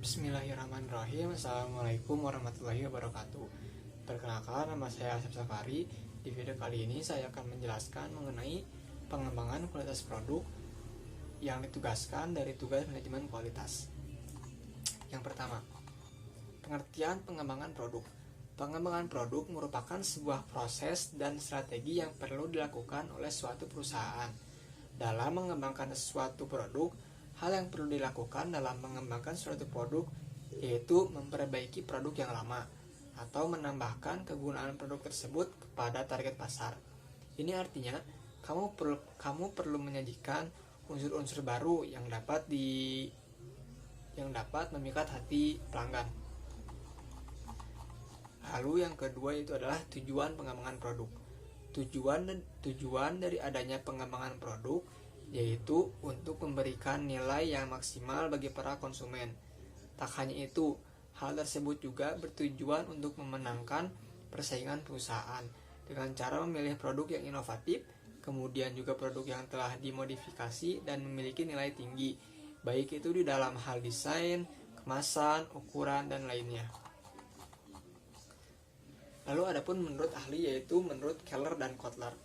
Bismillahirrahmanirrahim. Assalamualaikum warahmatullahi wabarakatuh. Perkenalkan, nama saya Asep Safari. Di video kali ini saya akan menjelaskan mengenai pengembangan kualitas produk yang ditugaskan dari tugas manajemen kualitas. Yang pertama, pengertian pengembangan produk. Pengembangan produk merupakan sebuah proses dan strategi yang perlu dilakukan oleh suatu perusahaan. Dalam mengembangkan suatu produk, hal yang perlu dilakukan dalam mengembangkan suatu produk yaitu memperbaiki produk yang lama atau menambahkan kegunaan produk tersebut kepada target pasar. Ini artinya kamu perlu menyajikan unsur-unsur baru yang dapat memikat hati pelanggan. Lalu yang kedua itu adalah tujuan pengembangan produk. Tujuan dari adanya pengembangan produk yaitu untuk memberikan nilai yang maksimal bagi para konsumen. Tak hanya itu, hal tersebut juga bertujuan untuk memenangkan persaingan perusahaan dengan cara memilih produk yang inovatif, kemudian juga produk yang telah dimodifikasi dan memiliki nilai tinggi, baik itu di dalam hal desain, kemasan, ukuran, dan lainnya. Lalu adapun menurut ahli yaitu menurut Keller dan Kotler,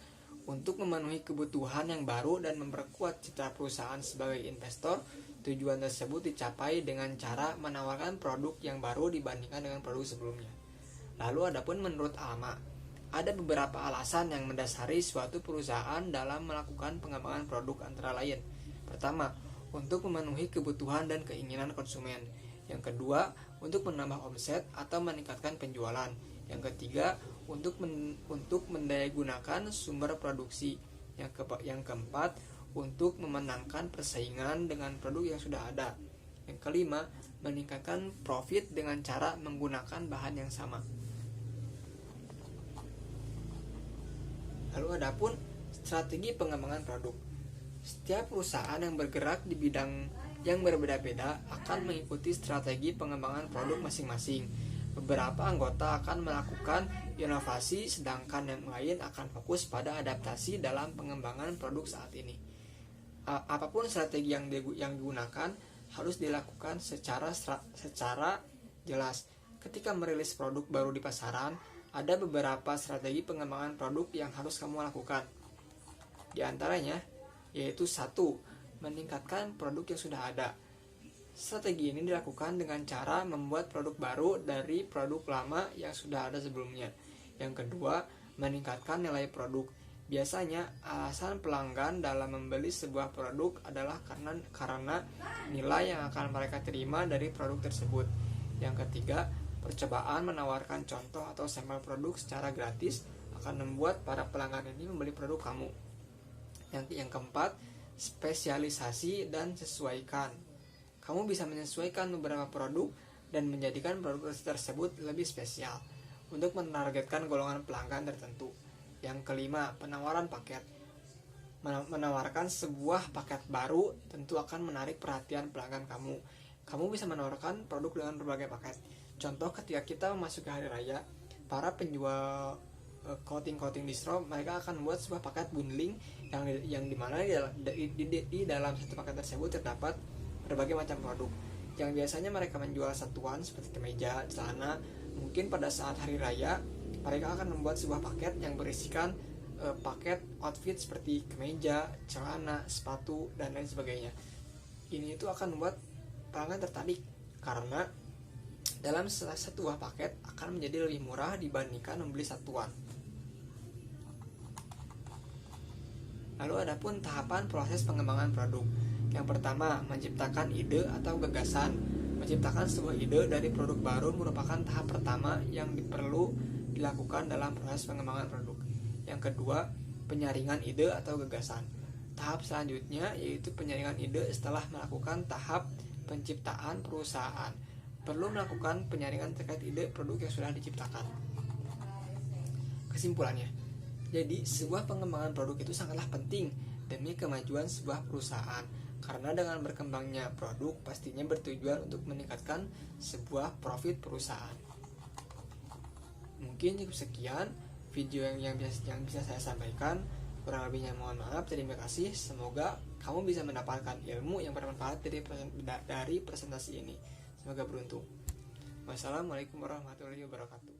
untuk memenuhi kebutuhan yang baru dan memperkuat citra perusahaan sebagai investor, tujuan tersebut dicapai dengan cara menawarkan produk yang baru dibandingkan dengan produk sebelumnya. Lalu adapun menurut Alma, ada beberapa alasan yang mendasari suatu perusahaan dalam melakukan pengembangan produk antara lain. Pertama, untuk memenuhi kebutuhan dan keinginan konsumen. Yang kedua, untuk menambah omset atau meningkatkan penjualan. Yang ketiga, untuk mendayagunakan sumber produksi. Yang keempat, untuk memenangkan persaingan dengan produk yang sudah ada. Yang kelima, meningkatkan profit dengan cara menggunakan bahan yang sama. Lalu adapun strategi pengembangan produk. Setiap perusahaan yang bergerak di bidang yang berbeda-beda akan mengikuti strategi pengembangan produk masing-masing. Beberapa anggota akan melakukan inovasi, sedangkan yang lain akan fokus pada adaptasi dalam pengembangan produk saat ini. Apapun strategi yang digunakan harus dilakukan secara jelas. Ketika merilis produk baru di pasaran, ada beberapa strategi pengembangan produk yang harus kamu lakukan. Di antaranya yaitu 1. Meningkatkan produk yang sudah ada. Strategi ini dilakukan dengan cara membuat produk baru dari produk lama yang sudah ada sebelumnya. Yang kedua, meningkatkan nilai produk. Biasanya alasan pelanggan dalam membeli sebuah produk adalah karena nilai yang akan mereka terima dari produk tersebut. Yang ketiga, percobaan menawarkan contoh atau sampel produk secara gratis akan membuat para pelanggan ini membeli produk kamu. Yang keempat, spesialisasi dan sesuaikan. Kamu bisa menyesuaikan beberapa produk dan menjadikan produk tersebut lebih spesial untuk menargetkan golongan pelanggan tertentu. Yang kelima, penawaran paket. Menawarkan sebuah paket baru tentu akan menarik perhatian pelanggan kamu. Kamu bisa menawarkan produk dengan berbagai paket. Contoh, ketika kita memasuki hari raya, para penjual coating distro mereka akan membuat sebuah paket bundling yang dimana di dalam satu paket tersebut terdapat berbagai macam produk yang biasanya mereka menjual satuan seperti kemeja, celana. Mungkin pada saat hari raya mereka akan membuat sebuah paket yang berisikan paket outfit seperti kemeja, celana, sepatu, dan lain sebagainya. Ini itu akan membuat pelanggan tertarik karena dalam sebuah paket akan menjadi lebih murah dibandingkan membeli satuan. Lalu adapun tahapan proses pengembangan produk. Yang pertama, menciptakan ide atau gagasan. Menciptakan sebuah ide dari produk baru merupakan tahap pertama yang perlu dilakukan dalam proses pengembangan produk. Yang kedua, penyaringan ide atau gagasan. Tahap selanjutnya yaitu penyaringan ide setelah melakukan tahap penciptaan perusahaan. Perlu melakukan penyaringan terkait ide produk yang sudah diciptakan. Kesimpulannya, jadi sebuah pengembangan produk itu sangatlah penting demi kemajuan sebuah perusahaan. Karena dengan berkembangnya produk pastinya bertujuan untuk meningkatkan sebuah profit perusahaan. Mungkin cukup sekian video yang bisa saya sampaikan. Kurang lebihnya mohon maaf. Terima kasih. Semoga kamu bisa mendapatkan ilmu yang bermanfaat dari presentasi ini. Semoga beruntung. Wassalamualaikum warahmatullahi wabarakatuh.